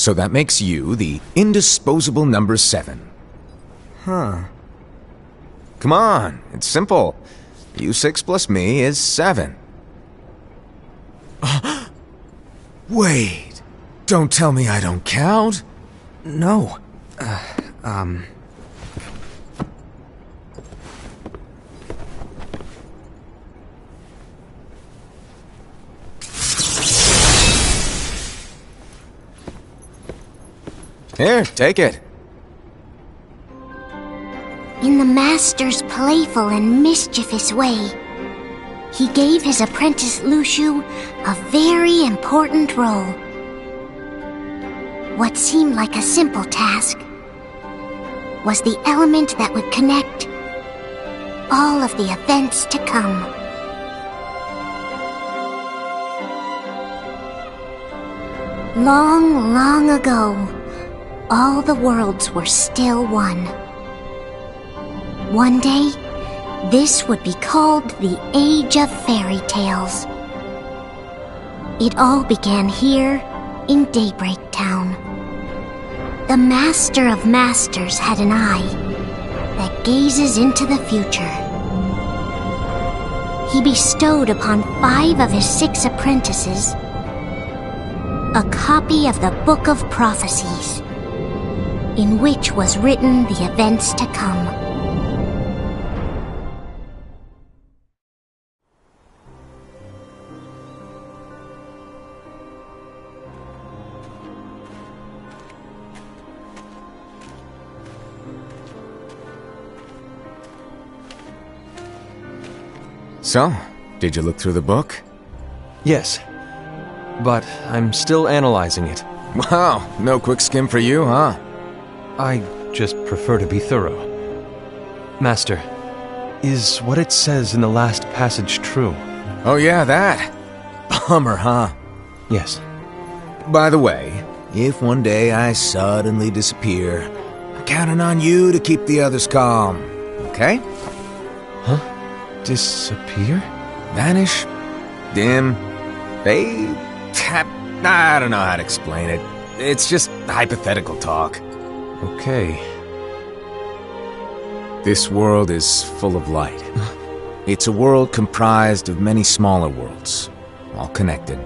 So that makes you the indisposable number 7. Huh. Come on, it's simple. You 6 plus me is 7. Wait, don't tell me I don't count? No. Here, take it. In the Master's playful and mischievous way, he gave his apprentice Luxu a very important role. What seemed like a simple task was the element that would connect all of the events to come. Long, long ago, all the worlds were still one. One day, this would be called the Age of Fairy Tales. It all began here in Daybreak Town. The Master of Masters had an eye that gazes into the future. He bestowed upon 5 of his 6 apprentices a copy of the Book of Prophecies, in which was written the events to come. So, did you look through the book? Yes. But I'm still analyzing it. Wow, no quick skim for you, huh? I just prefer to be thorough. Master, is what it says in the last passage true? Oh yeah, that. Bummer, huh? Yes. By the way, if one day I suddenly disappear, I'm counting on you to keep the others calm, okay? Huh? Disappear? Vanish? Dim? Fade? I don't know how to explain it. It's just hypothetical talk. Okay. This world is full of light. It's a world comprised of many smaller worlds, all connected,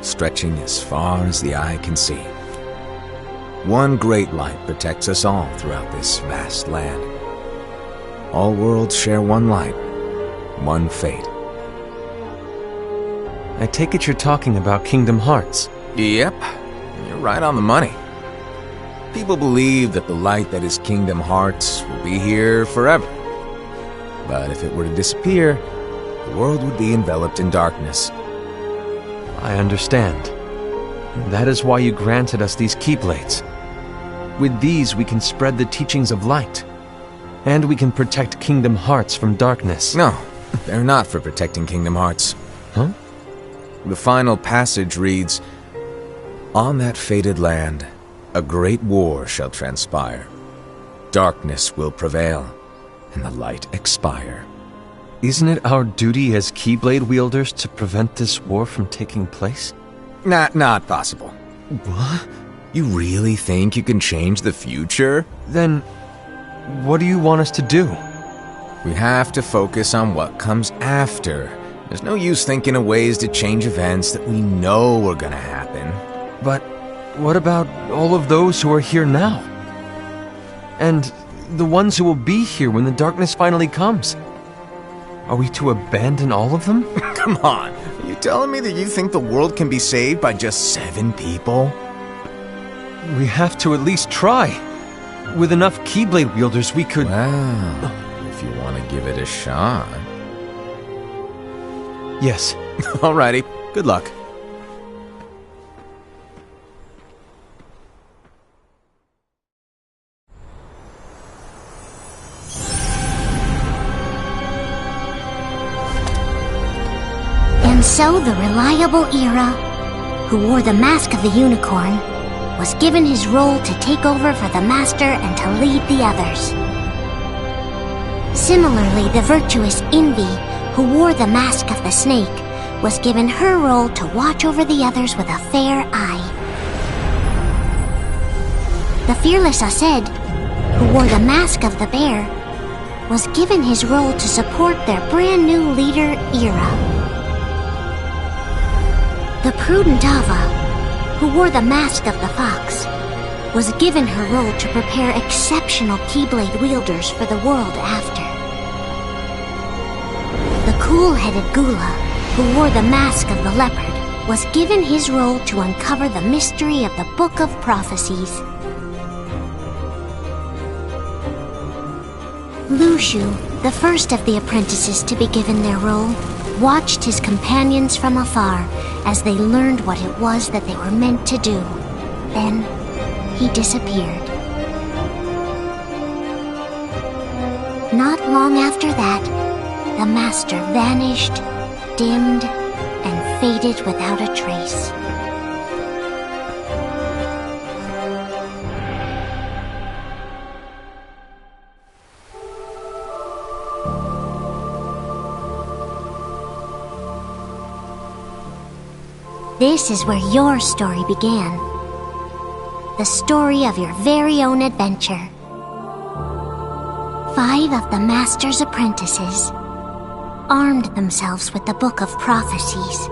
stretching as far as the eye can see. One great light protects us all throughout this vast land. All worlds share one light, one fate. I take it you're talking about Kingdom Hearts. Yep, you're right on the money. People believe that the light that is Kingdom Hearts will be here forever. But if it were to disappear, the world would be enveloped in darkness. I understand. That is why you granted us these Keyblades. With these we can spread the teachings of light. And we can protect Kingdom Hearts from darkness. No, they're not for protecting Kingdom Hearts. Huh? The final passage reads, "On that fated land, a great war shall transpire. Darkness will prevail, and the light expire." Isn't it our duty as Keyblade wielders to prevent this war from taking place? Not possible. What? You really think you can change the future? Then, what do you want us to do? We have to focus on what comes after. There's no use thinking of ways to change events that we know are gonna happen. But what about all of those who are here now? And the ones who will be here when the darkness finally comes? Are we to abandon all of them? Come on, are you telling me that you think the world can be saved by just 7 people? We have to at least try. With enough Keyblade wielders, we could... Well, if you want to give it a shot. Yes. Alrighty, good luck. And so the reliable Era, who wore the mask of the unicorn, was given his role to take over for the Master and to lead the others. Similarly, the virtuous Envy, who wore the mask of the snake, was given her role to watch over the others with a fair eye. The fearless Aseid, who wore the mask of the bear, was given his role to support their brand new leader, Ira. The prudent Ava, who wore the mask of the fox, was given her role to prepare exceptional Keyblade wielders for the world after. The cool-headed Gula, who wore the mask of the leopard, was given his role to uncover the mystery of the Book of Prophecies. Lushu, the first of the apprentices to be given their role, watched his companions from afar as they learned what it was that they were meant to do. Then, he disappeared. Not long after that, the master vanished, dimmed, and faded without a trace. This is where your story began. The story of your very own adventure. 5 of the Master's apprentices armed themselves with the Book of Prophecies.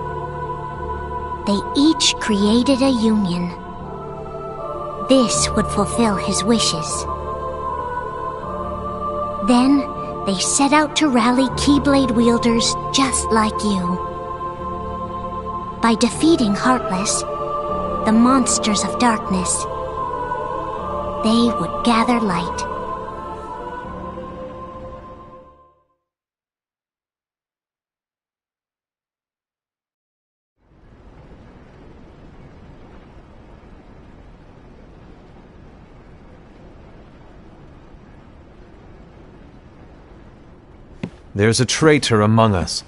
They each created a union. This would fulfill his wishes. Then, they set out to rally Keyblade wielders just like you. By defeating Heartless, the monsters of darkness, they would gather light. There's a traitor among us.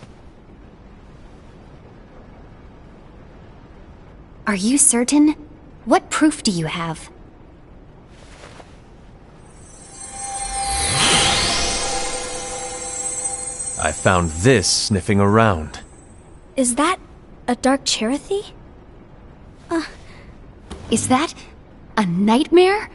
Are you certain? What proof do you have? I found this sniffing around. Is that a Dark Chirithy? Is that a nightmare?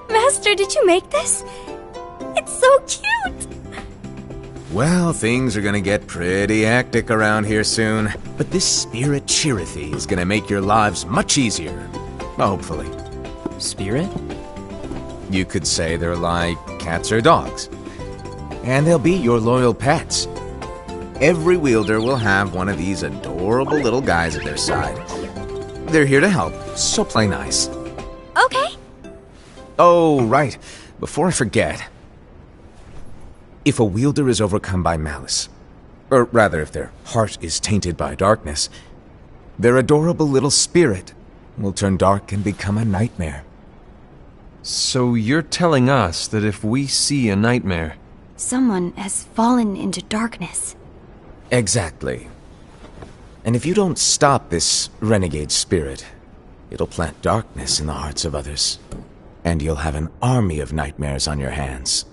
Master, did you make this? It's so cute! Well, things are gonna get pretty hectic around here soon. But this Spirit Chirithy is gonna make your lives much easier. Hopefully. Spirit? You could say they're like cats or dogs. And they'll be your loyal pets. Every wielder will have one of these adorable little guys at their side. They're here to help, so play nice. Okay. Oh, right. Before I forget. If a wielder is overcome by malice, or rather if their heart is tainted by darkness, their adorable little spirit will turn dark and become a nightmare. So you're telling us that if we see a nightmare... Someone has fallen into darkness. Exactly. And if you don't stop this renegade spirit, it'll plant darkness in the hearts of others. And you'll have an army of nightmares on your hands.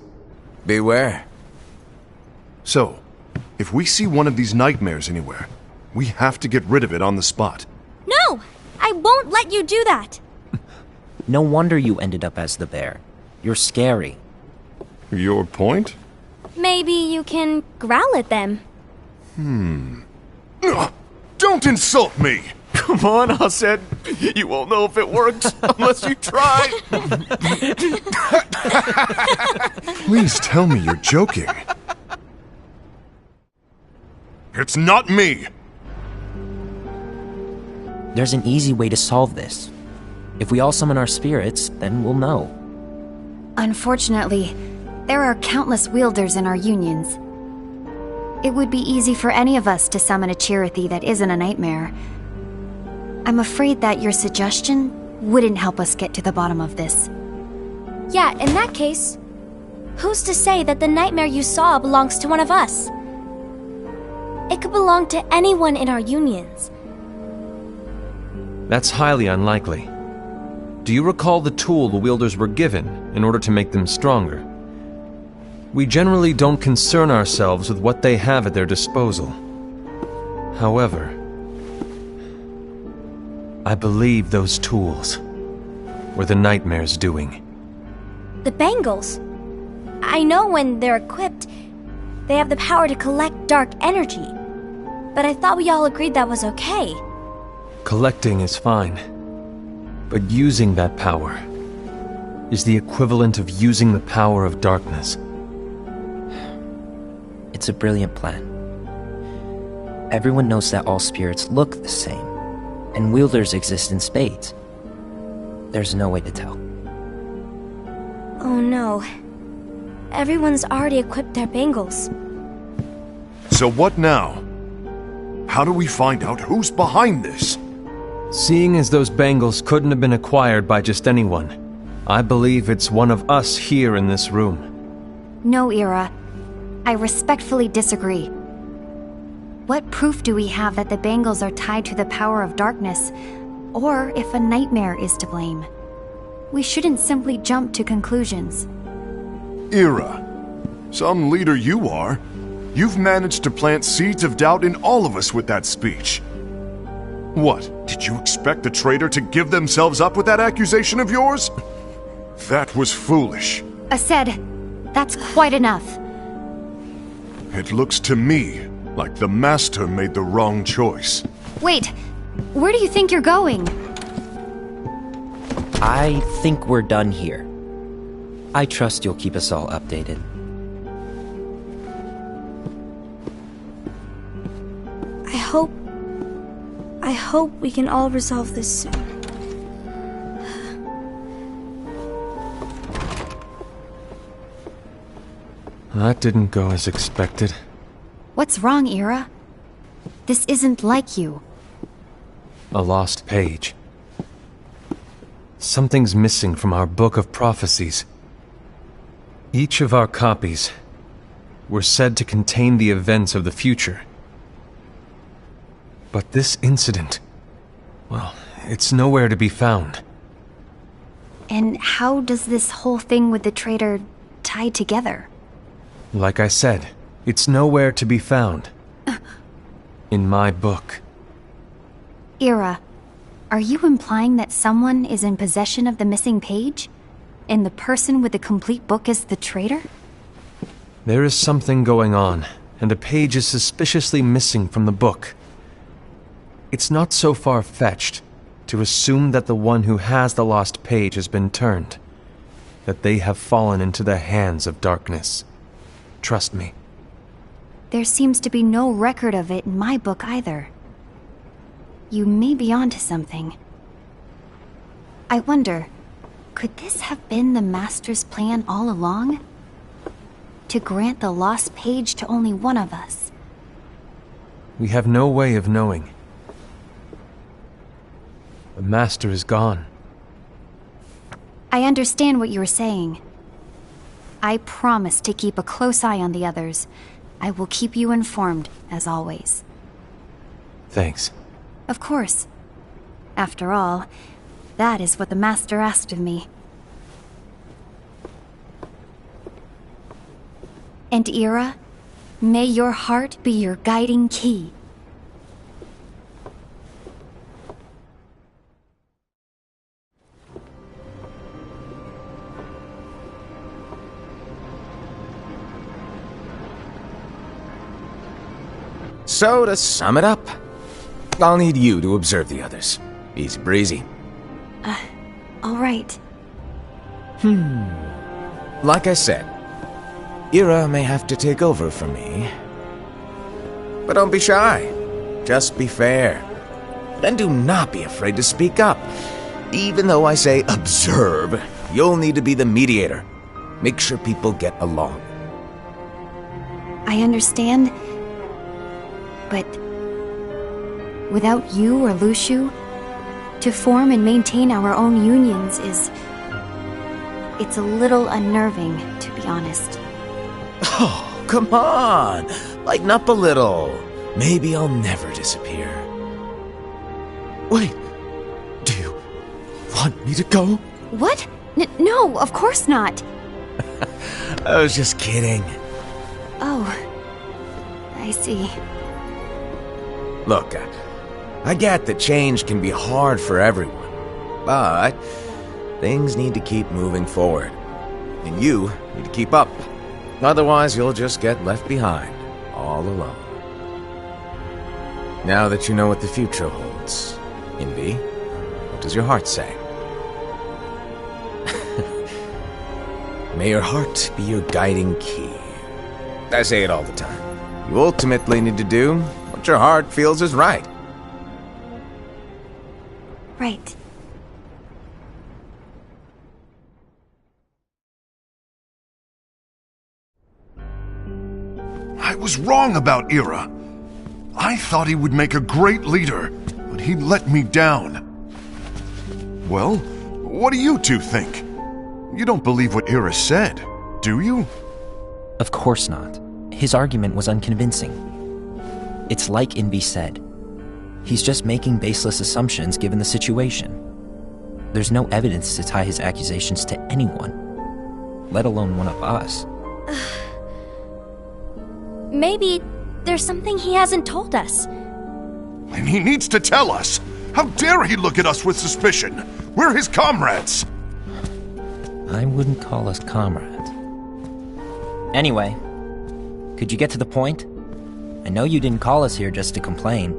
Beware. So, if we see one of these nightmares anywhere, we have to get rid of it on the spot. No! I won't let you do that! No wonder you ended up as the bear. You're scary. Your point? Maybe you can growl at them. Ugh, don't insult me! Come on, Aseid. You won't know if it works unless you try. Please tell me you're joking. It's not me! There's an easy way to solve this. If we all summon our spirits, then we'll know. Unfortunately, there are countless wielders in our unions. It would be easy for any of us to summon a Chirithy that isn't a nightmare. I'm afraid that your suggestion wouldn't help us get to the bottom of this. Yeah, in that case, who's to say that the nightmare you saw belongs to one of us? It could belong to anyone in our unions. That's highly unlikely. do you recall the tool the wielders were given in order to make them stronger? We generally don't concern ourselves with what they have at their disposal. However, I believe those tools were the Nightmare's doing. The bangles. I know when they're equipped, they have the power to collect dark energy. But I thought we all agreed that was okay. Collecting is fine, but using that power is the equivalent of using the power of darkness. It's a brilliant plan. Everyone knows that all spirits look the same, and wielders exist in spades. There's no way to tell. Oh no. Everyone's already equipped their bangles. So what now? How do we find out who's behind this? Seeing as those bangles couldn't have been acquired by just anyone, I believe it's one of us here in this room. No, Ira. I respectfully disagree. What proof do we have that the bangles are tied to the power of darkness, or if a nightmare is to blame? We shouldn't simply jump to conclusions. Ira, some leader you are. You've managed to plant seeds of doubt in all of us with that speech. What, did you expect the traitor to give themselves up with that accusation of yours? That was foolish. Aced, that's quite enough. It looks to me like the Master made the wrong choice. Wait, where do you think you're going? I think we're done here. I trust you'll keep us all updated. I hope we can all resolve this soon. That didn't go as expected. What's wrong, Ira? This isn't like you. A lost page. Something's missing from our book of prophecies. Each of our copies were said to contain the events of the future. But this incident, well, it's nowhere to be found. And how does this whole thing with the traitor tie together? Like I said, it's nowhere to be found. In my book. Ira, are you implying that someone is in possession of the missing page? And the person with the complete book is the traitor? There is something going on, and a page is suspiciously missing from the book. It's not so far-fetched to assume that the one who has the lost page has been turned, that they have fallen into the hands of darkness. Trust me. There seems to be no record of it in my book either. You may be onto something. I wonder, could this have been the Master's plan all along? To grant the lost page to only one of us? We have no way of knowing. The Master is gone. I understand what you were saying. I promise to keep a close eye on the others. I will keep you informed, as always. Thanks. Of course. After all, that is what the Master asked of me. And Ira, may your heart be your guiding key. So, to sum it up, I'll need you to observe the others. Easy breezy. All right. Like I said, Ira may have to take over for me. But don't be shy. Just be fair. And do not be afraid to speak up. Even though I say observe, you'll need to be the mediator. Make sure people get along. I understand. But without you or Luxu, to form and maintain our own unions is... it's a little unnerving, to be honest. Oh, come on! Lighten up a little. Maybe I'll never disappear. Wait, do you want me to go? What? No, of course not. I was just kidding. Oh, I see. Look, I get that change can be hard for everyone, but things need to keep moving forward. And you need to keep up. Otherwise, you'll just get left behind, all alone. Now that you know what the future holds, Envy, what does your heart say? May your heart be your guiding key. I say it all the time. You ultimately need to do what your heart feels is right. Right. I was wrong about Ira. I thought he would make a great leader, but he let me down. Well, what do you two think? You don't believe what Ira said, do you? Of course not. His argument was unconvincing. It's like Envy said. He's just making baseless assumptions given the situation. There's no evidence to tie his accusations to anyone, let alone one of us. Maybe there's something he hasn't told us. And he needs to tell us. How dare he look at us with suspicion? We're his comrades. I wouldn't call us comrades. Anyway, could you get to the point? I know you didn't call us here just to complain.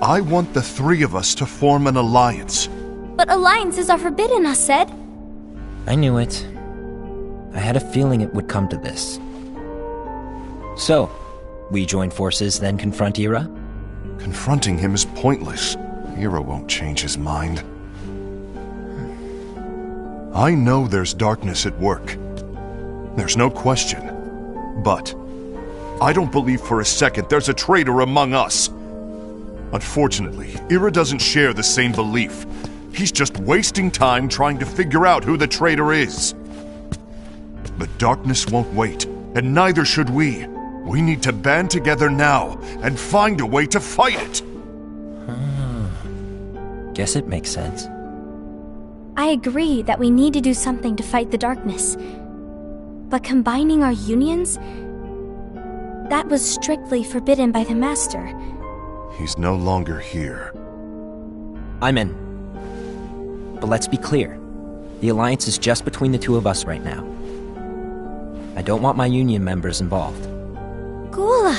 I want the three of us to form an alliance. But alliances are forbidden, us said. I knew it. I had a feeling it would come to this. So, we join forces, then confront Ira? Confronting him is pointless. Ira won't change his mind. I know there's darkness at work. There's no question. But I don't believe for a second there's a traitor among us. Unfortunately, Ira doesn't share the same belief. He's just wasting time trying to figure out who the traitor is. But darkness won't wait, and neither should we. We need to band together now and find a way to fight it. Guess it makes sense. I agree that we need to do something to fight the darkness. But combining our unions? That was strictly forbidden by the Master. He's no longer here. I'm in. But let's be clear. The alliance is just between the two of us right now. I don't want my union members involved. Gula!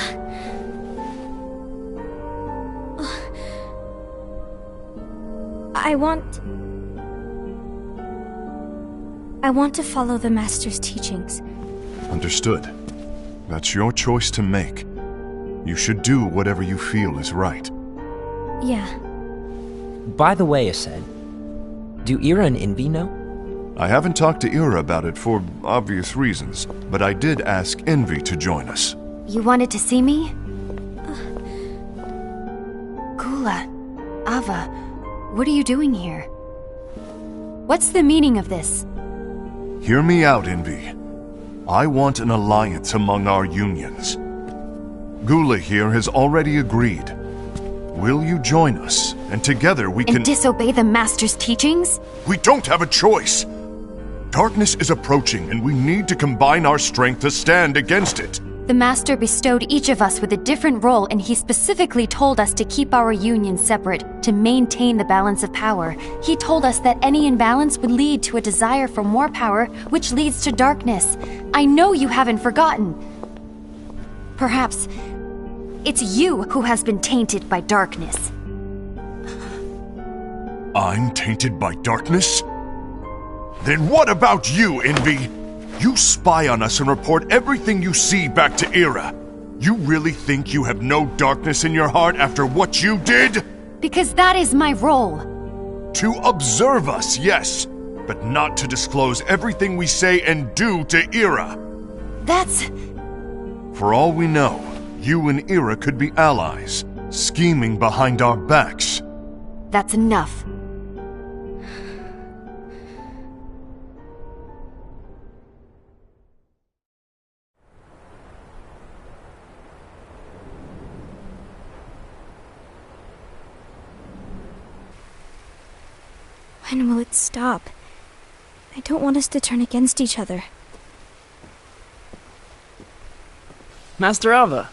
I want to follow the Master's teachings. Understood. That's your choice to make. You should do whatever you feel is right. Yeah. By the way, Aced, do Ira and Envy know? I haven't talked to Ira about it for obvious reasons, but I did ask Envy to join us. You wanted to see me? Gula, Ava, what are you doing here? What's the meaning of this? Hear me out, Envy. I want an alliance among our unions. Gula here has already agreed. Will you join us? And together we can... And disobey the Master's teachings? We don't have a choice! Darkness is approaching, and we need to combine our strength to stand against it. The Master bestowed each of us with a different role, and he specifically told us to keep our union separate, to maintain the balance of power. He told us that any imbalance would lead to a desire for more power, which leads to darkness. I know you haven't forgotten. Perhaps it's you who has been tainted by darkness. I'm tainted by darkness? Then what about you, Envy? You spy on us and report everything you see back to Ira. You really think you have no darkness in your heart after what you did? Because that is my role. To observe us, yes, but not to disclose everything we say and do to Ira. That's... For all we know, you and Ira could be allies, scheming behind our backs. That's enough. When will it stop? I don't want us to turn against each other. Master Alva.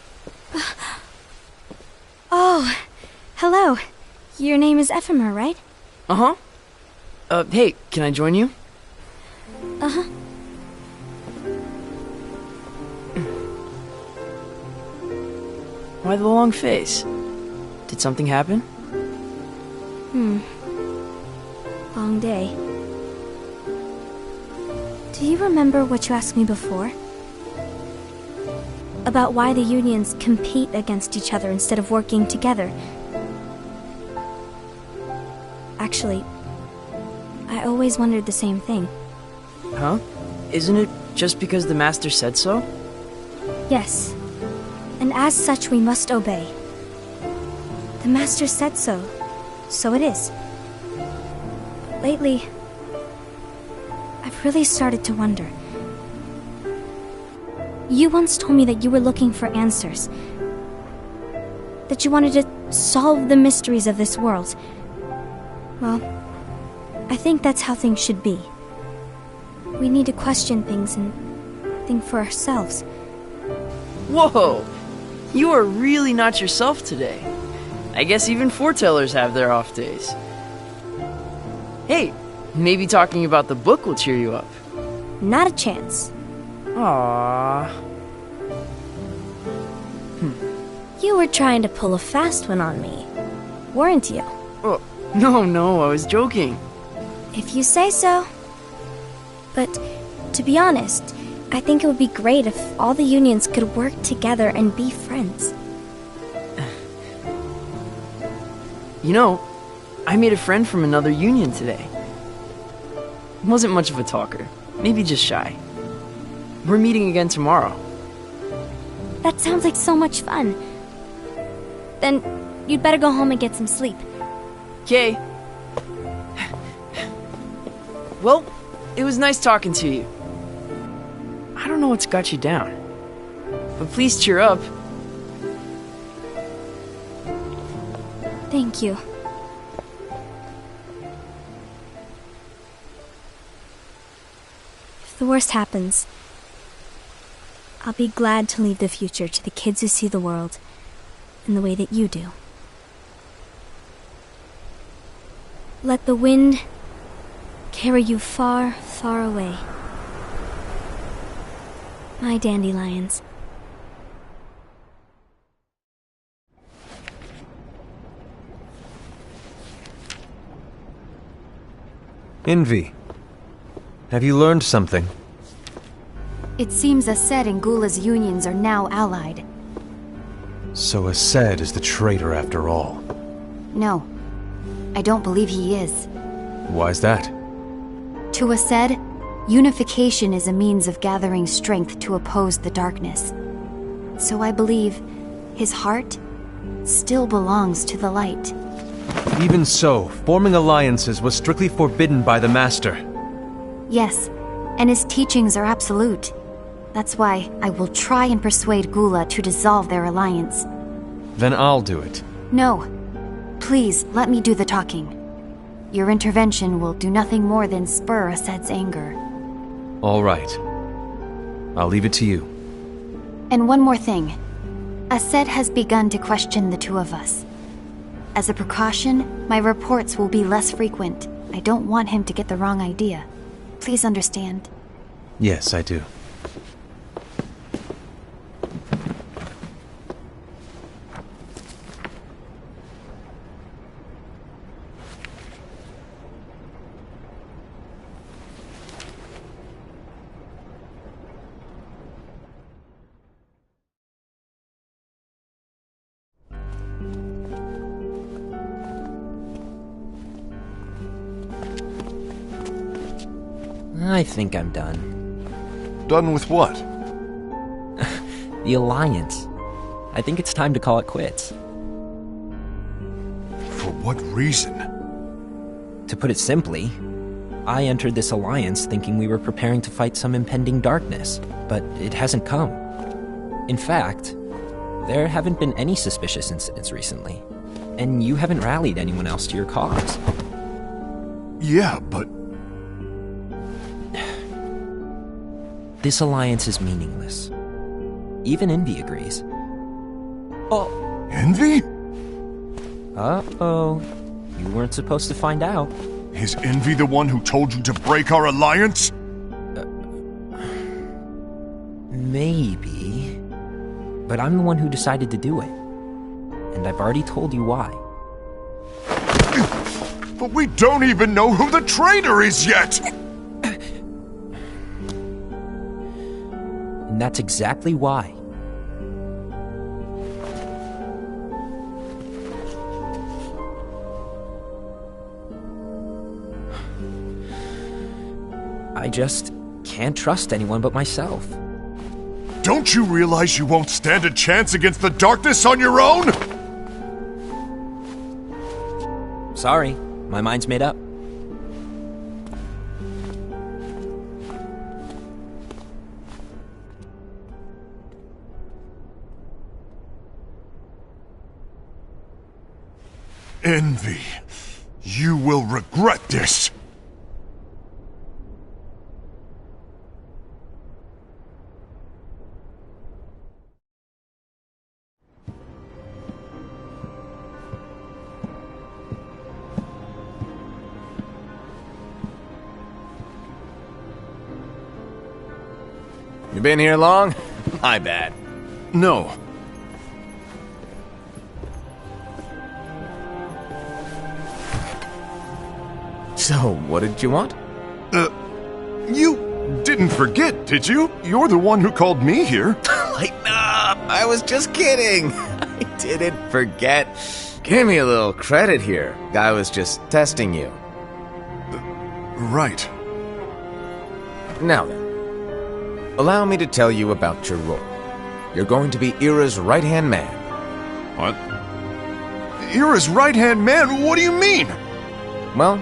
Oh, hello. Your name is Ephemer, right? Uh-huh. Hey, can I join you? Uh-huh. Why the long face? Did something happen? Long day. Do you remember what you asked me before? About why the unions compete against each other instead of working together. Actually, I always wondered the same thing. Huh? Isn't it just because the Master said so? Yes. And as such, we must obey. The Master said so. So it is. Lately, I've really started to wonder. You once told me that you were looking for answers. That you wanted to solve the mysteries of this world. Well, I think that's how things should be. We need to question things and think for ourselves. Whoa! You are really not yourself today. I guess even foretellers have their off days. Hey, maybe talking about the book will cheer you up. Not a chance. Aww. You were trying to pull a fast one on me, weren't you? Oh, no, I was joking. If you say so. But, to be honest, I think it would be great if all the unions could work together and be friends. You know, I made a friend from another union today. Wasn't much of a talker, maybe just shy. We're meeting again tomorrow. That sounds like so much fun. Then, you'd better go home and get some sleep. Okay. Well, it was nice talking to you. I don't know what's got you down, but please cheer up. Thank you. If the worst happens, I'll be glad to leave the future to the kids who see the world in the way that you do. Let the wind carry you far, far away. My dandelions. Envy, have you learned something? It seems Aced and Gula's unions are now allied. So Aced is the traitor after all. No, I don't believe he is. Why's that? To Aced, unification is a means of gathering strength to oppose the darkness. So I believe his heart still belongs to the light. Even so, forming alliances was strictly forbidden by the Master. Yes, and his teachings are absolute. That's why I will try and persuade Gula to dissolve their alliance. Then I'll do it. No. Please, let me do the talking. Your intervention will do nothing more than spur Aced's anger. All right. I'll leave it to you. And one more thing. Aced has begun to question the two of us. As a precaution, my reports will be less frequent. I don't want him to get the wrong idea. Please understand. Yes, I do. I think I'm done. Done with what? The Alliance. I think it's time to call it quits. For what reason? To put it simply, I entered this alliance thinking we were preparing to fight some impending darkness, but it hasn't come. In fact, there haven't been any suspicious incidents recently, and you haven't rallied anyone else to your cause. Yeah, but This alliance is meaningless. Even Envy agrees. Oh. Envy? Uh-oh. You weren't supposed to find out. Is Envy the one who told you to break our alliance? Maybe. But I'm the one who decided to do it. And I've already told you why. But we don't even know who the traitor is yet! And that's exactly why. I just can't trust anyone but myself. Don't you realize you won't stand a chance against the darkness on your own? Sorry, my mind's made up. Envy, you will regret this. You been here long? My bad. No. So, what did you want? You didn't forget, did you? You're the one who called me here. Lighten up! I was just kidding! I didn't forget. Give me a little credit here. I was just testing you. Right. Now then, allow me to tell you about your role. You're going to be Ira's right-hand man. What? Ira's right-hand man? What do you mean? Well,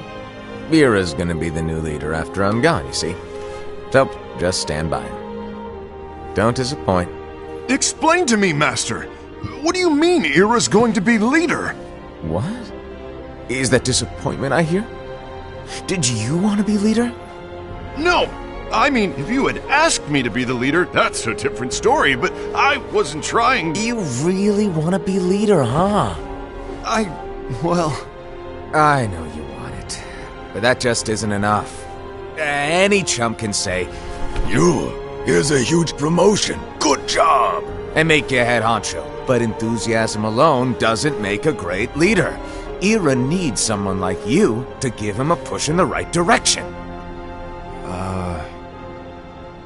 Ira's gonna be the new leader after I'm gone, you see. So, just stand by him. Don't disappoint. Explain to me, Master. What do you mean Ira's going to be leader? What? Is that disappointment I hear? Did you want to be leader? No! I mean, if you had asked me to be the leader, that's a different story, but I wasn't trying. You really want to be leader, huh? Well... I know you want it, but that just isn't enough. Any chump can say, here's a huge promotion, good job, and make you head honcho. But enthusiasm alone doesn't make a great leader. Ira needs someone like you to give him a push in the right direction.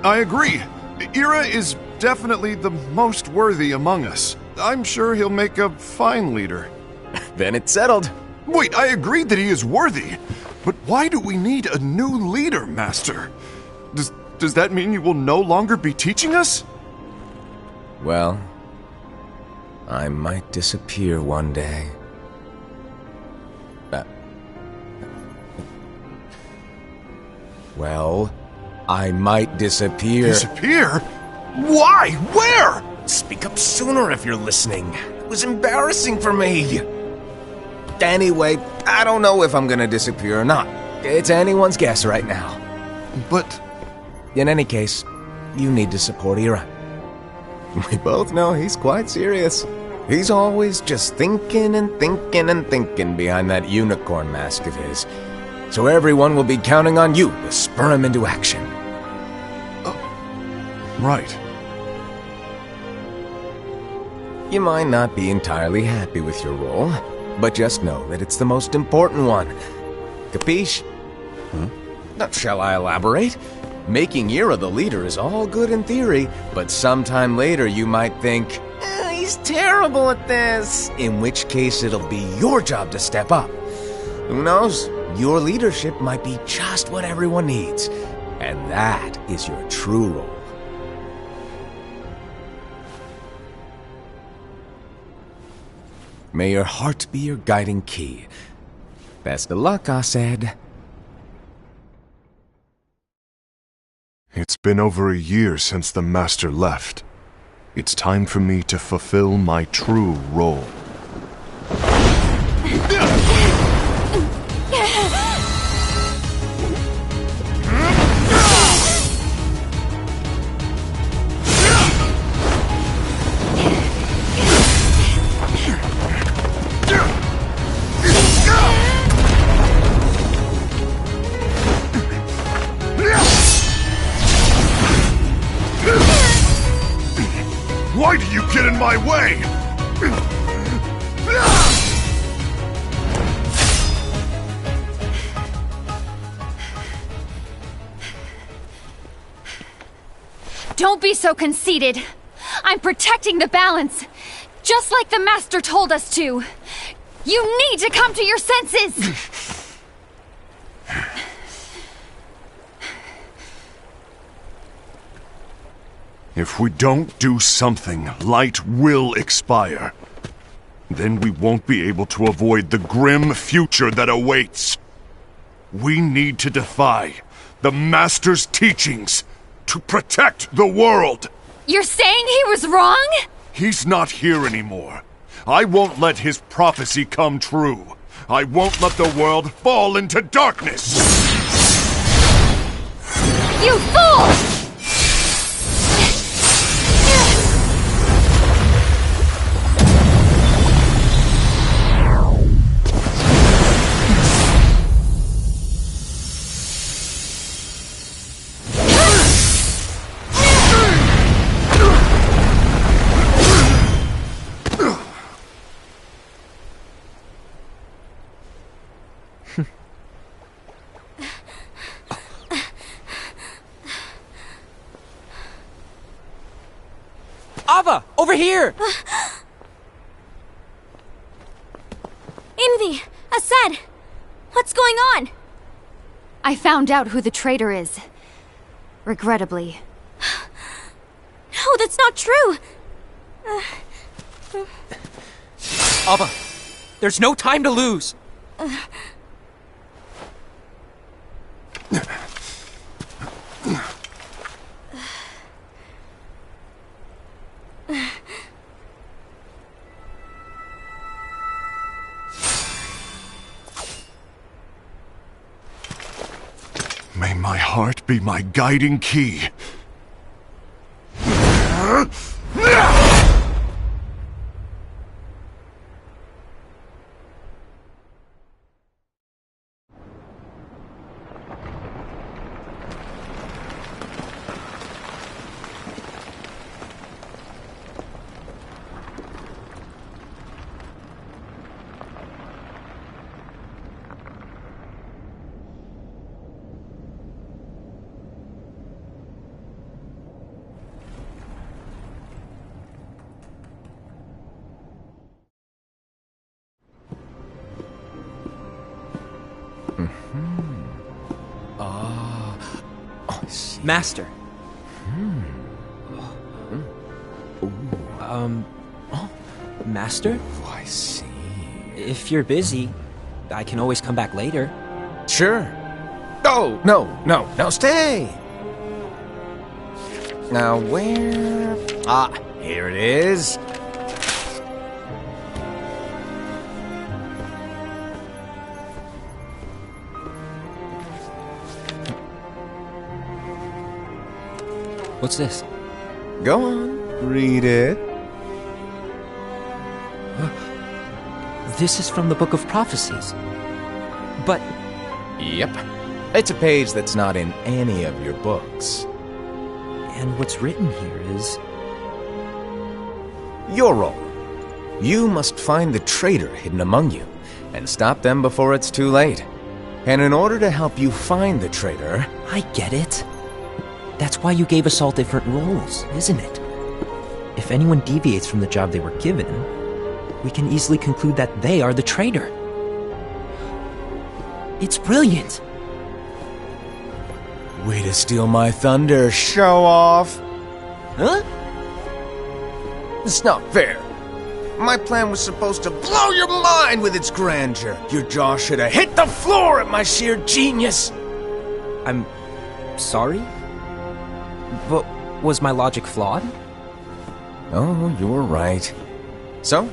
I agree. Ira is definitely the most worthy among us. I'm sure he'll make a fine leader. Then it's settled. Wait, I agreed that he is worthy. But why do we need a new leader, Master? Does that mean you will no longer be teaching us? Well, I might disappear one day. Well, I might disappear. Disappear? Why? Where? Speak up sooner if you're listening. It was embarrassing for me. Anyway, I don't know if I'm gonna disappear or not. It's anyone's guess right now. But... In any case, you need to support Ira. We both know he's quite serious. He's always just thinking and thinking and thinking behind that unicorn mask of his. So everyone will be counting on you to spur him into action. Right. You might not be entirely happy with your role, but just know that it's the most important one. Capiche? Now, shall I elaborate? Making Ira the leader is all good in theory, but sometime later you might think, he's terrible at this, in which case it'll be your job to step up. Who knows? Your leadership might be just what everyone needs, and that is your true role. May your heart be your guiding key. Best of luck, Asaid. It's been over a year since the Master left. It's time for me to fulfill my true role. get in my way! Don't be so conceited. I'm protecting the balance, just like the Master told us to. You need to come to your senses! If we don't do something, light will expire. Then we won't be able to avoid the grim future that awaits. We need to defy the Master's teachings to protect the world. You're saying he was wrong? He's not here anymore. I won't let his prophecy come true. I won't let the world fall into darkness. You fool! Ava! Over here! Envy! Aced! What's going on? I found out who the traitor is. Regrettably. No, that's not true! Ava! There's no time to lose! May my heart be my guiding key. Master. Master? Oh, I see. If you're busy, I can always come back later. Sure. Oh, no, stay! Now, where... Ah, here it is. What's this? Go on, read it. This is from the Book of Prophecies. But Yep. It's a page that's not in any of your books. and what's written here is... Your role. You must find the traitor hidden among you, and stop them before it's too late. And in order to help you find the traitor... I get it. That's why you gave us all different roles, isn't it? If anyone deviates from the job they were given, we can easily conclude that they are the traitor. It's brilliant. Way to steal my thunder, show off! Huh? It's not fair. My plan was supposed to blow your mind with its grandeur. Your jaw should have hit the floor at my sheer genius. I'm sorry? But was my logic flawed? Oh, you're right. So,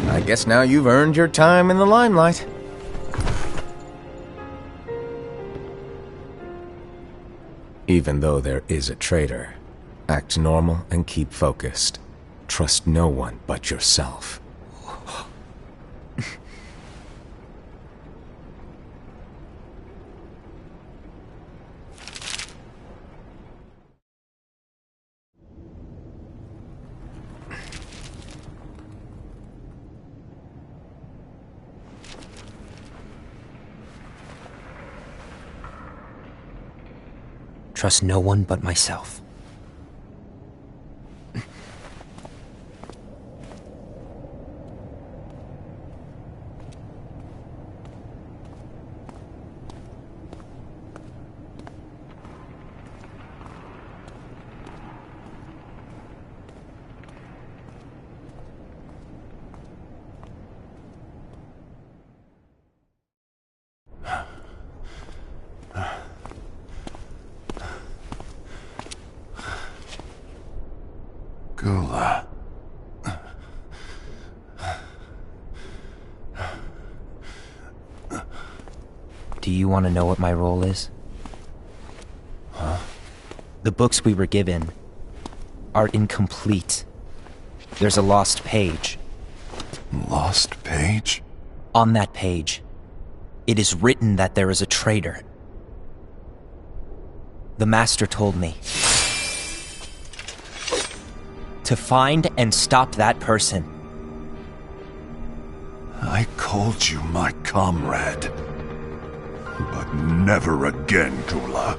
I guess now you've earned your time in the limelight. Even though there is a traitor, act normal and keep focused. Trust no one but yourself. trust no one but myself. Gula. Do you want to know what my role is? Huh? The books we were given are incomplete. There's a lost page. Lost page? On that page, it is written that there is a traitor. The Master told me to find and stop that person. I called you my comrade. But never again, Gula.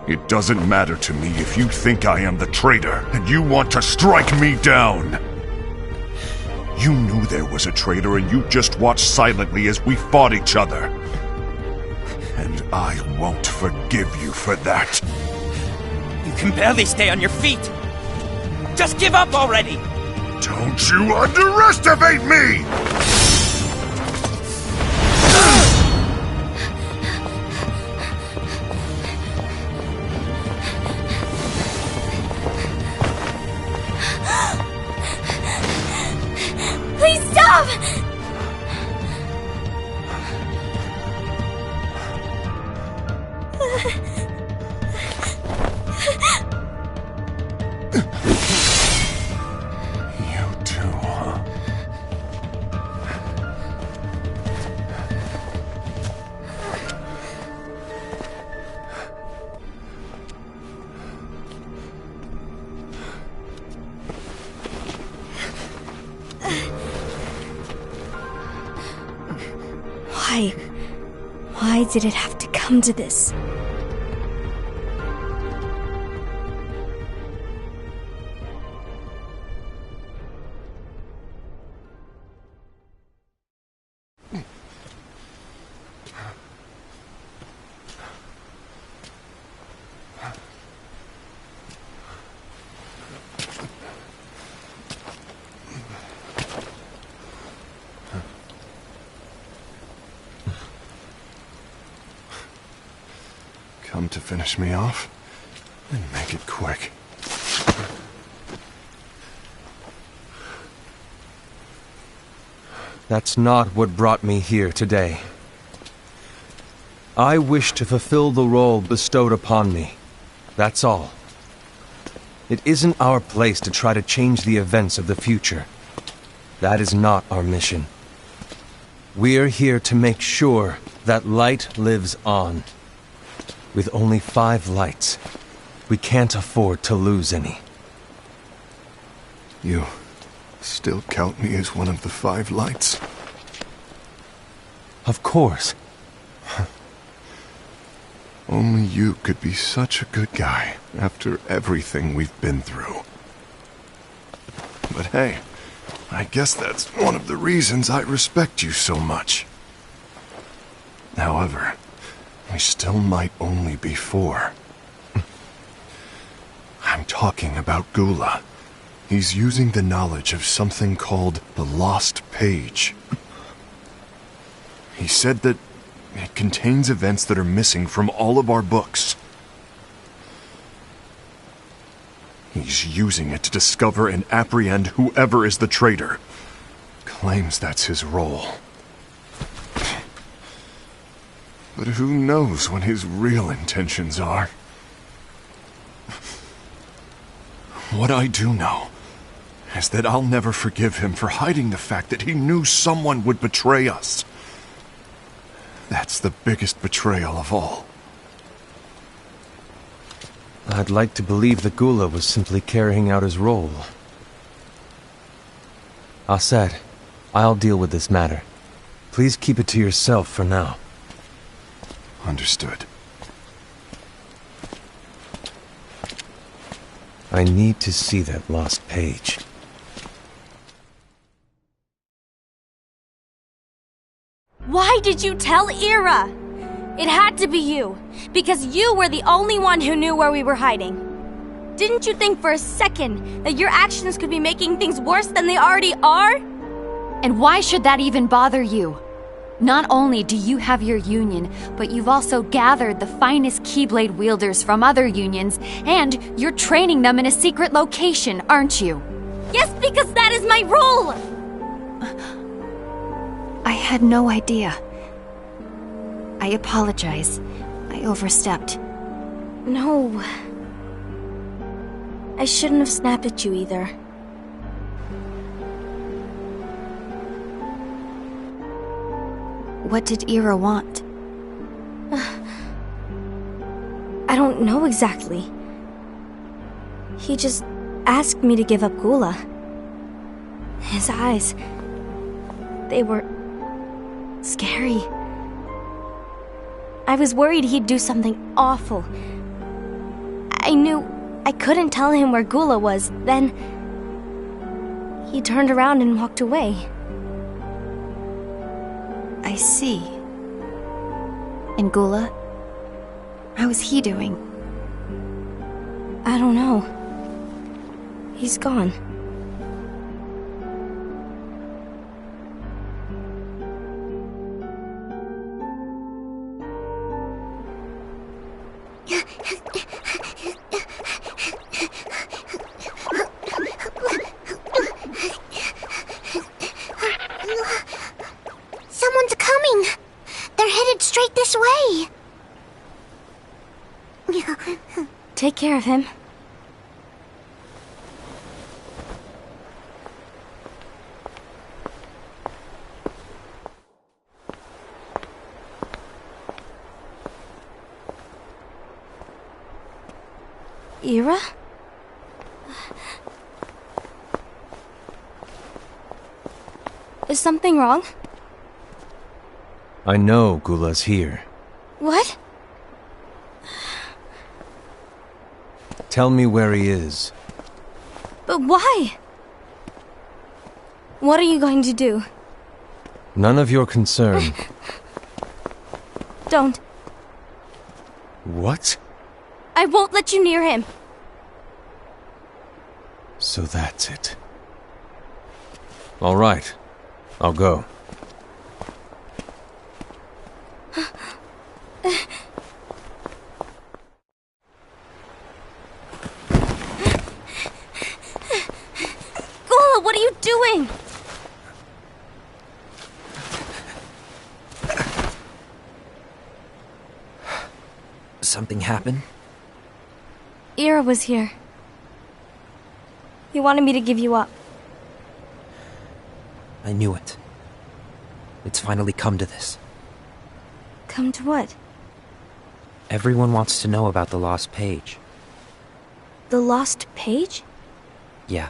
It doesn't matter to me if you think I am the traitor and you want to strike me down. You knew there was a traitor and you just watched silently as we fought each other. And I won't forgive you for that. You can barely stay on your feet. Just give up already! Don't you underestimate me! Please stop! You too, huh? Why did it have to come to this? Come to finish me off? Then make it quick. That's not what brought me here today. I wish to fulfill the role bestowed upon me. That's all. It isn't our place to try to change the events of the future. That is not our mission. We're here to make sure that light lives on. With only 5 lights, we can't afford to lose any. You still count me as one of the 5 lights? Of course. Only you could be such a good guy after everything we've been through. But hey, I guess that's one of the reasons I respect you so much. However, we still might only be 4. I'm talking about Gula. He's using the knowledge of something called the Lost Page. He said that it contains events that are missing from all of our books. He's using it to discover and apprehend whoever is the traitor. Claims that's his role. But who knows what his real intentions are? What I do know is that I'll never forgive him for hiding the fact that he knew someone would betray us. That's the biggest betrayal of all. I'd like to believe that Gula was simply carrying out his role. Aset, I'll deal with this matter. Please keep it to yourself for now. Understood. I need to see that lost page. Why did you tell Ira? It had to be you, because you were the only one who knew where we were hiding. Didn't you think for a second that your actions could be making things worse than they already are? And why should that even bother you? Not only do you have your union, but you've also gathered the finest Keyblade wielders from other unions, and you're training them in a secret location, aren't you? Yes, because that is my role! I had no idea. I apologize. I overstepped. No. I shouldn't have snapped at you either. What did Ira want? I don't know exactly. He just asked me to give up Gula. His eyes... they were... scary. I was worried he'd do something awful. I knew I couldn't tell him where Gula was. Then... he turned around and walked away. I see. And Gula? How is he doing? I don't know. He's gone. Someone's coming! They're headed straight this way! Take care of him. Ira? Is something wrong? I know Gula's here. What? Tell me where he is. But why? What are you going to do? None of your concern. Don't. What? I won't let you near him. So that's it. All right. I'll go. Gula, what are you doing? Something happened? Ira was here. He wanted me to give you up. I knew it. It's finally come to this. Come to what? Everyone wants to know about the lost page. The lost page? Yeah.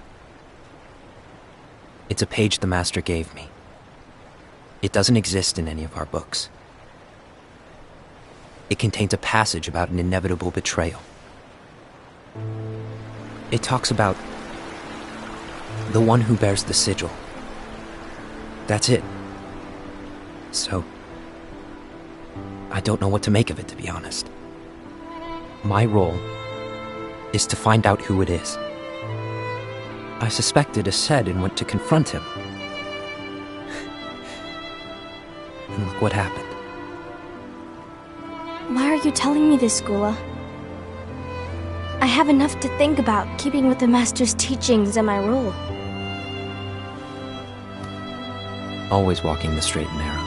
It's a page the Master gave me. It doesn't exist in any of our books. It contains a passage about an inevitable betrayal. It talks about the one who bears the sigil. That's it. So, I don't know what to make of it, to be honest. My role is to find out who it is. I suspected Aced and went to confront him. And look what happened. Why are you telling me this, Gula? I have enough to think about, keeping with the Master's teachings and my role. Always walking the straight and narrow.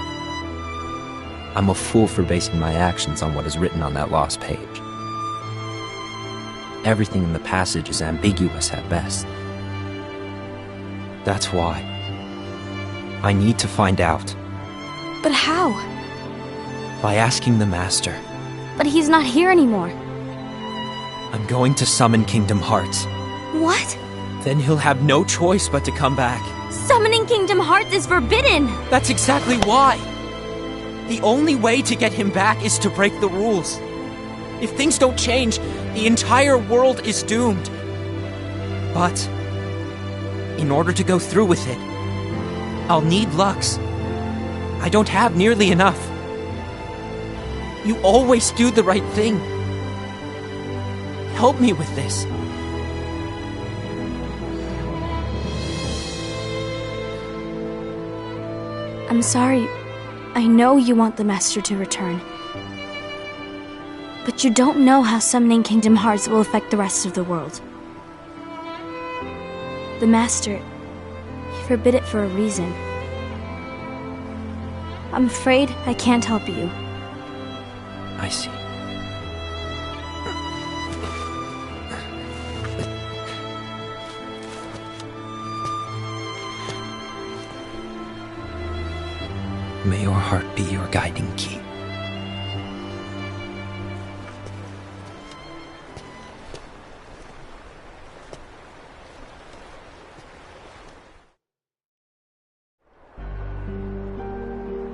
I'm a fool for basing my actions on what is written on that lost page. Everything in the passage is ambiguous at best. That's why I need to find out. But how? By asking the Master. But he's not here anymore. I'm going to summon Kingdom Hearts. What? Then he'll have no choice but to come back. Summoning Kingdom Hearts is forbidden! That's exactly why! The only way to get him back is to break the rules. If things don't change, the entire world is doomed. But in order to go through with it, I'll need Lux. I don't have nearly enough. You always do the right thing. Help me with this. I'm sorry. I know you want the Master to return. But you don't know how summoning Kingdom Hearts will affect the rest of the world. The Master, he forbid it for a reason. I'm afraid I can't help you. I see. May your heart be your guiding key.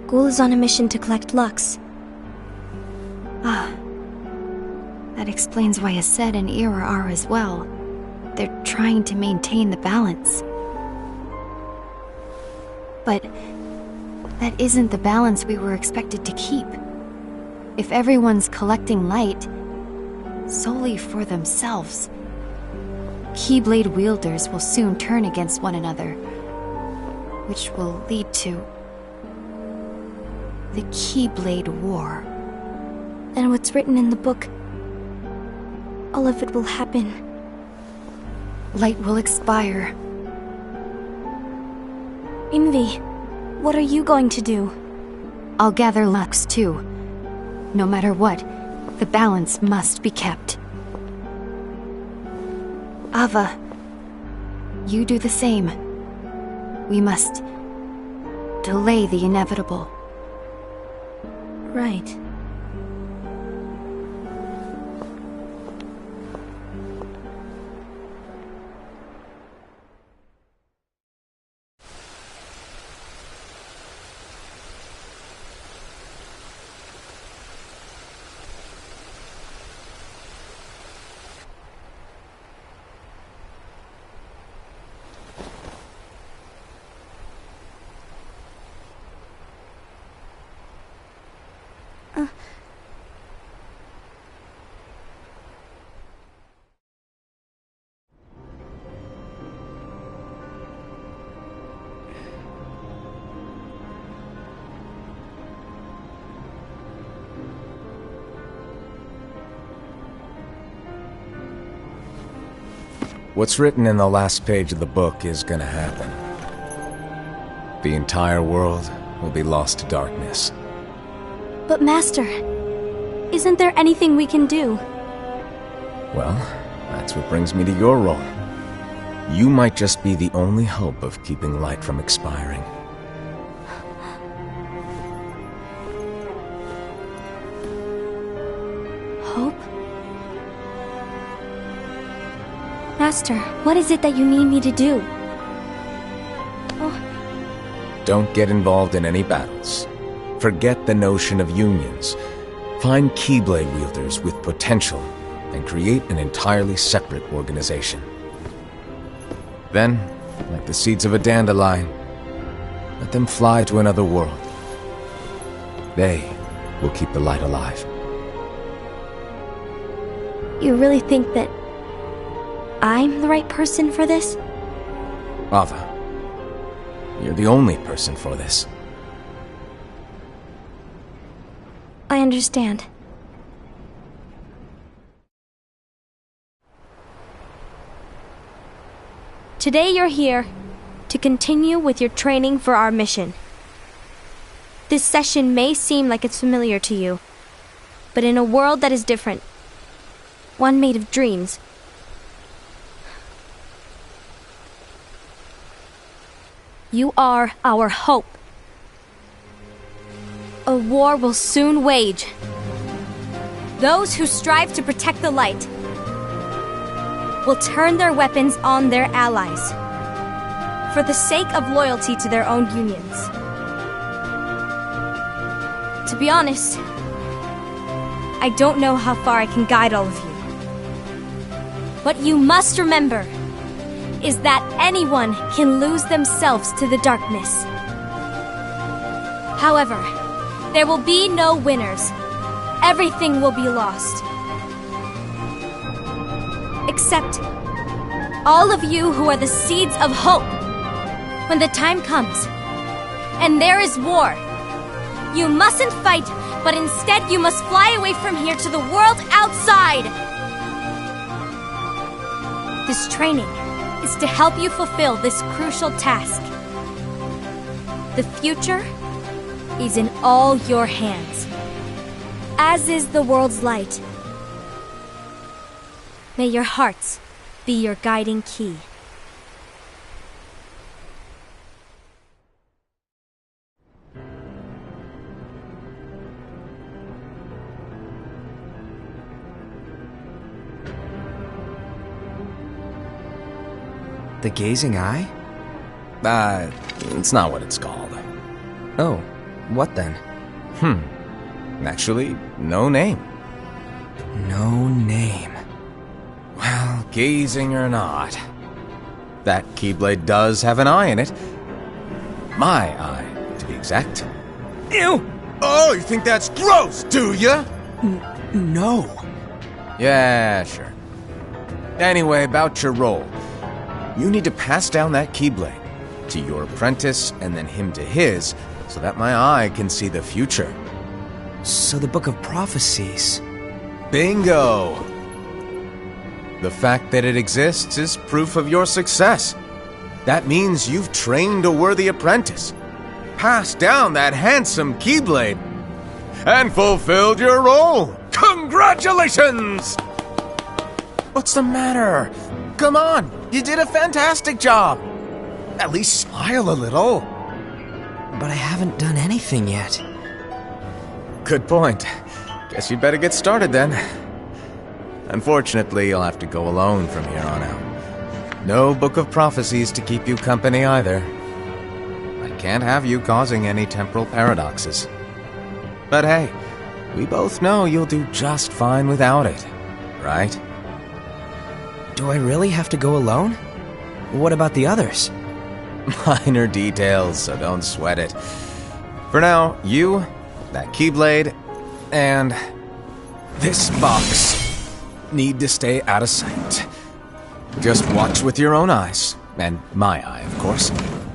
Ghoul is on a mission to collect Lux. That explains why Aced and Ira are as well. They're trying to maintain the balance. But that isn't the balance we were expected to keep. If everyone's collecting light solely for themselves, Keyblade wielders will soon turn against one another, which will lead to the Keyblade War. And what's written in the book, all of it will happen. Light will expire. Envy, what are you going to do? I'll gather Lux too. No matter what, the balance must be kept. Ava, you do the same. We must delay the inevitable. Right. What's written in the last page of the book is gonna happen. The entire world will be lost to darkness. But Master, isn't there anything we can do? Well, that's what brings me to your role. You might just be the only hope of keeping light from expiring. Hope? Master, what is it that you need me to do? Don't get involved in any battles. Forget the notion of unions. Find Keyblade wielders with potential and create an entirely separate organization. Then, like the seeds of a dandelion, let them fly to another world. They will keep the light alive. You really think that I'm the right person for this? Ava, you're the only person for this. I understand. Today you're here to continue with your training for our mission. This session may seem like it's familiar to you, but in a world that is different, one made of dreams, you are our hope. A war will soon wage. Those who strive to protect the light will turn their weapons on their allies for the sake of loyalty to their own unions. To be honest, I don't know how far I can guide all of you. But you must remember, is that anyone can lose themselves to the darkness. However, there will be no winners. Everything will be lost. Except all of you who are the seeds of hope. When the time comes, and there is war, you mustn't fight, but instead you must fly away from here to the world outside. This training is to help you fulfill this crucial task. The future is in all your hands, as is the world's light. May your hearts be your guiding key. The Gazing Eye? It's not what it's called. Oh, what then? Actually, no name. No name. Well, gazing or not, that Keyblade does have an eye in it. My eye, to be exact. Ew! Oh, you think that's gross, do ya? No. Yeah, sure. Anyway, about your role. You need to pass down that Keyblade to your apprentice and then him to his, so that my eye can see the future. So the Book of Prophecies... Bingo! The fact that it exists is proof of your success. That means you've trained a worthy apprentice, passed down that handsome Keyblade, and fulfilled your role. Congratulations! What's the matter? Come on, you did a fantastic job. At least smile a little. But I haven't done anything yet. Good point. Guess you'd better get started then. Unfortunately, you'll have to go alone from here on out. No Book of Prophecies to keep you company either. I can't have you causing any temporal paradoxes. But hey, we both know you'll do just fine without it, right? Do I really have to go alone? What about the others? Minor details, so don't sweat it. For now, you, that Keyblade, and this box need to stay out of sight. Just watch with your own eyes, and my eye, of course,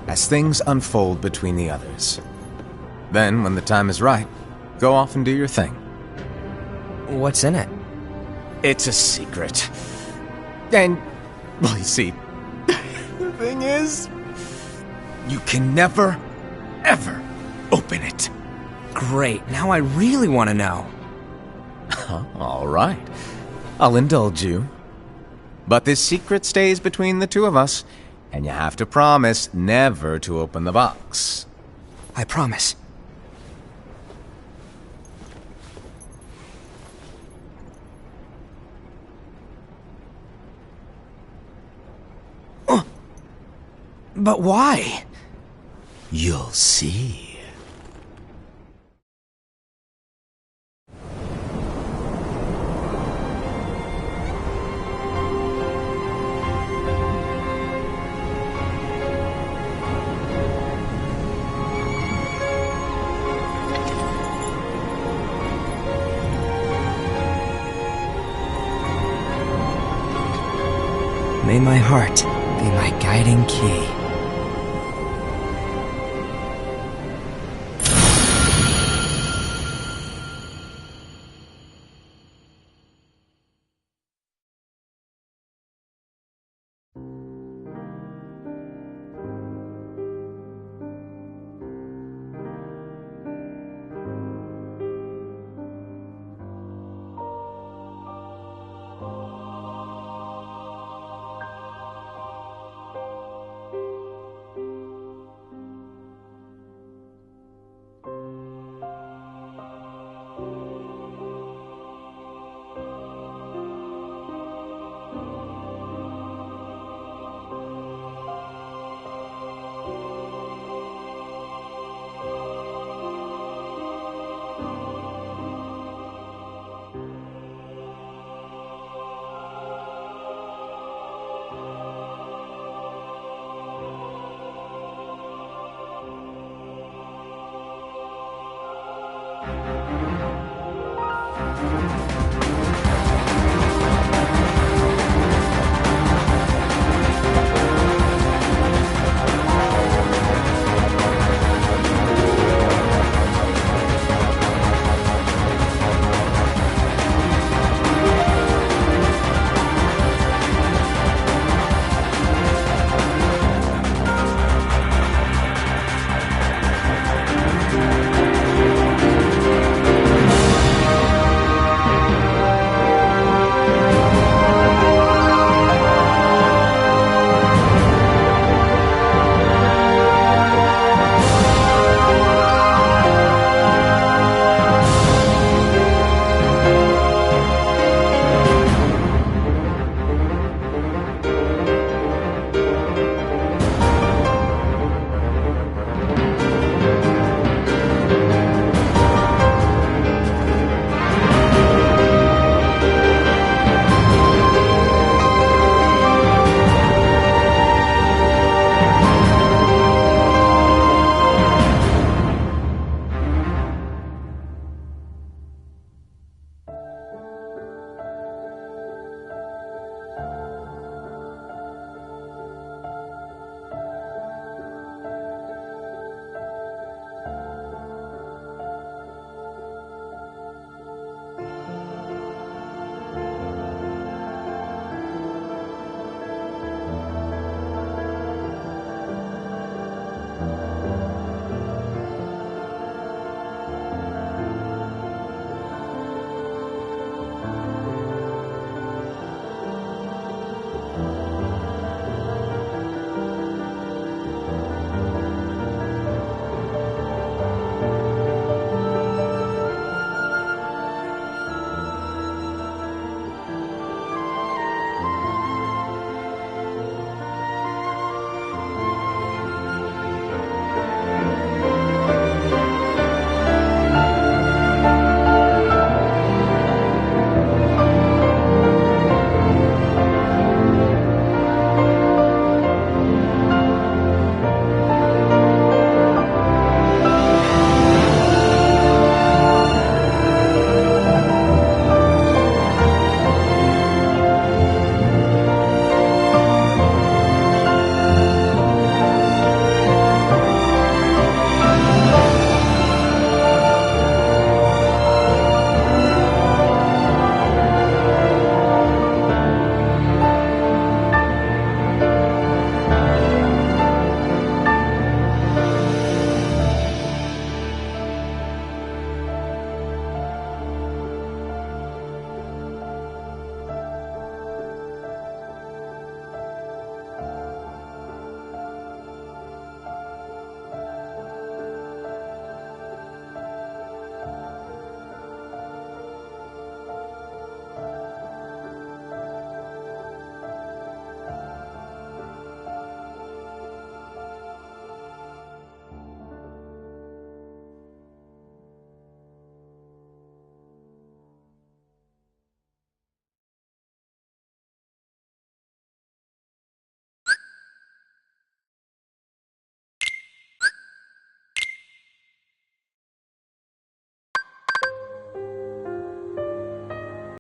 as things unfold between the others. Then, when the time is right, go off and do your thing. What's in it? It's a secret. And, well, you see, the thing is, you can never, ever open it. Great, now I really want to know. All right. I'll indulge you. But this secret stays between the two of us, and you have to promise never to open the box. I promise. But why? You'll see. May my heart be my guiding key.